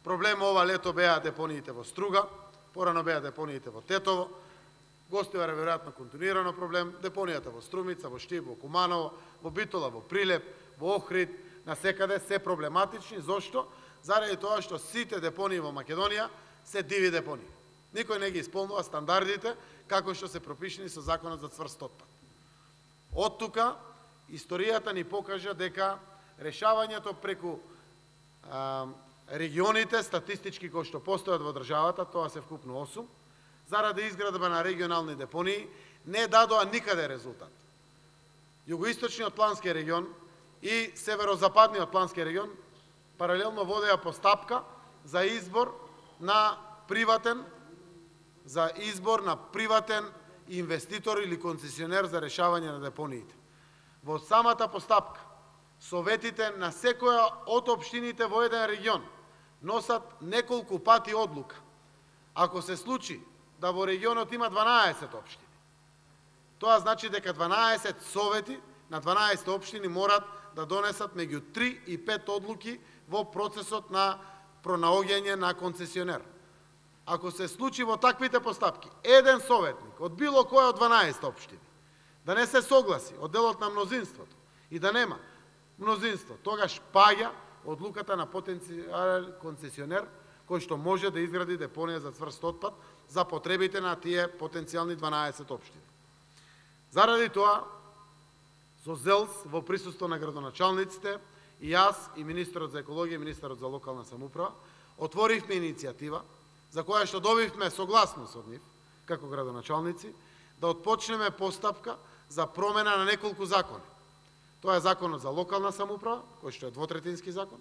Проблем ова лето беа депониите во Струга, порано беа депониите во Тетово, Гостивар е веројатно континуирано проблем, депонијата во Струмица, во Штип, во Куманово, во Битола, во Прилеп, во Охрид, насекаде се проблематични. Зошто? Заради тоа што сите депонии во Македонија се диви депонии. Никој не ги исполнува стандардите како што се пропишени со законот за цврст отпад. Од тука историјата ни покажа дека решавањето преку регионите статистички кои што постојат во државата, тоа се вкупно 8, заради изградба на регионални депонии, не дадоа никаде резултат. Југоисточниот плански регион и северозападниот плански регион паралелно водеа постапка за избор на приватен инвеститор или концесионер за решавање на депониите. Во самата постапка, советите на секоја од општините во еден регион носат неколку пати одлука. Ако се случи да во регионот има 12 општини, тоа значи дека 12 совети на 12 општини морат да донесат меѓу 3 и 5 одлуки во процесот на пронаоѓање на концесионер. Ако се случи во таквите постапки, еден советник од било која од 12 општини да не се согласи од делот на мнозинството и да нема мнозинство, тогаш паѓа одлуката на потенцијален концесионер кој што може да изгради депонија за цврст отпад за потребите на тие потенцијални 12 општини. Заради тоа, со ЗЕЛС во присуство на градоначалниците, и јас, и министерот за екологија, и министерот за локална самоуправа, отворивме иницијатива, за која што добивме согласност од нив, како градоначалници, да отпочнеме постапка за промена на неколку закони. Тоа е законот за локална самоуправа, кој што е двотретински закон,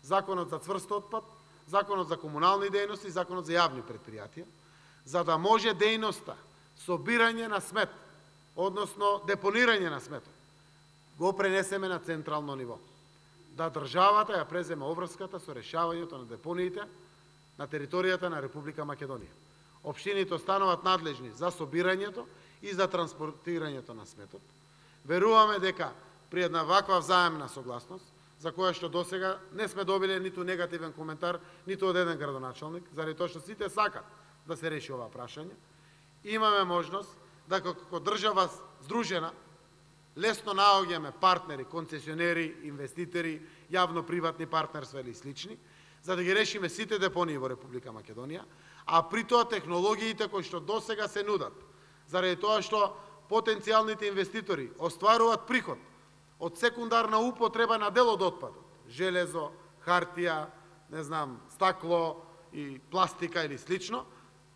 законот за цврст отпад, законот за комунални дејности и законот за јавни предпријатија, за да може дејноста собирање на смет, односно депонирање на сметот, го пренесеме на централно ниво. Да државата ја преземе обврската со решавањето на депониите на територијата на Република Македонија. Општините остануваат надлежни за собирањето и за транспортирањето на сметот. Веруваме дека при една ваква взаемна согласност, за која што досега не сме добиле ниту негативен коментар, ниту од еден градоначалник, заради тоа што сите сакат да се реши ова прашање, имаме можност да како држава здружена лесно наоѓаме партнери, концесионери, инвеститори, јавно-приватни партнерства или слични, за да ги решиме сите депонии во Република Македонија, а при тоа технологиите кои што досега се нудат, заради тоа што потенцијалните инвеститори остваруваат приход од секундарна употреба на дел од отпадот, железо, хартија, стакло и пластика или слично,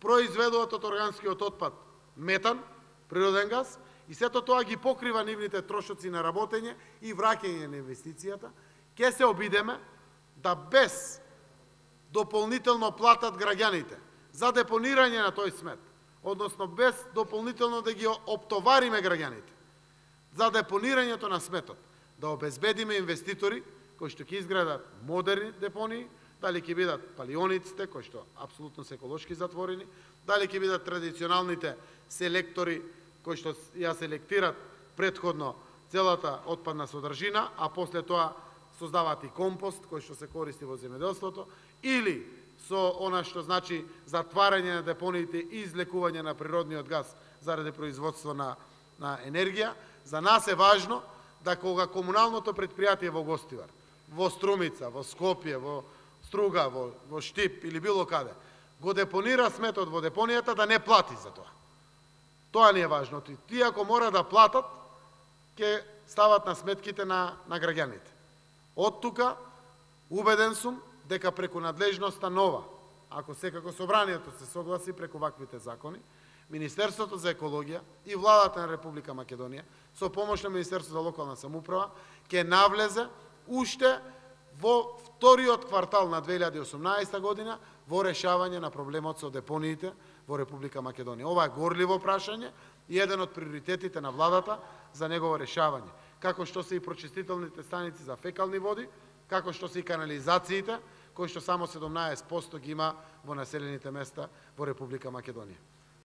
произведуваат од органскиот отпад метан, природен газ, и сето тоа ги покрива нивните трошоци на работење и враќање на инвестицијата, ќе се обидеме да без дополнително платат граѓаните за депонирање на тој смет, односно без дополнително да ги оптовариме граѓаните за депонирањето на сметот, да обезбедиме инвеститори кои што ќе изградат модерни депонии, дали ќе бидат палиониците, кои што апсолутно се еколошки затворени, дали ќе бидат традиционалните селектори кои што ја селектират претходно целата отпадна содржина, а после тоа создаваат и компост кој што се користи во земјоделството, или со она што значи затварање на депониите и излекување на природниот газ заради производство на енергија. За нас е важно да кога комуналното предпријатие во Гостивар, во Струмица, во Скопје, во Струга, во Штип или било каде, го депонира сметот во депонијата, да не плати за тоа. Тоа ни е важно. Тие ако мора да платат, ќе стават на сметките на граѓаните. Од тука, убеден сум дека преку надлежноста нова, ако секако собранието се согласи преку ваквите закони, Министерството за екологија и владата на Република Македонија, со помош на Министерството за локална самоуправа, ќе навлезе уште во вториот квартал на 2018 година во решавање на проблемот со депониите во Република Македонија. Ова е горливо прашање и еден од приоритетите на владата за негово решавање, како што се и прочистителните станици за фекални води, како што се и канализациите, кои што само 17% ги има во населените места во Република Македонија.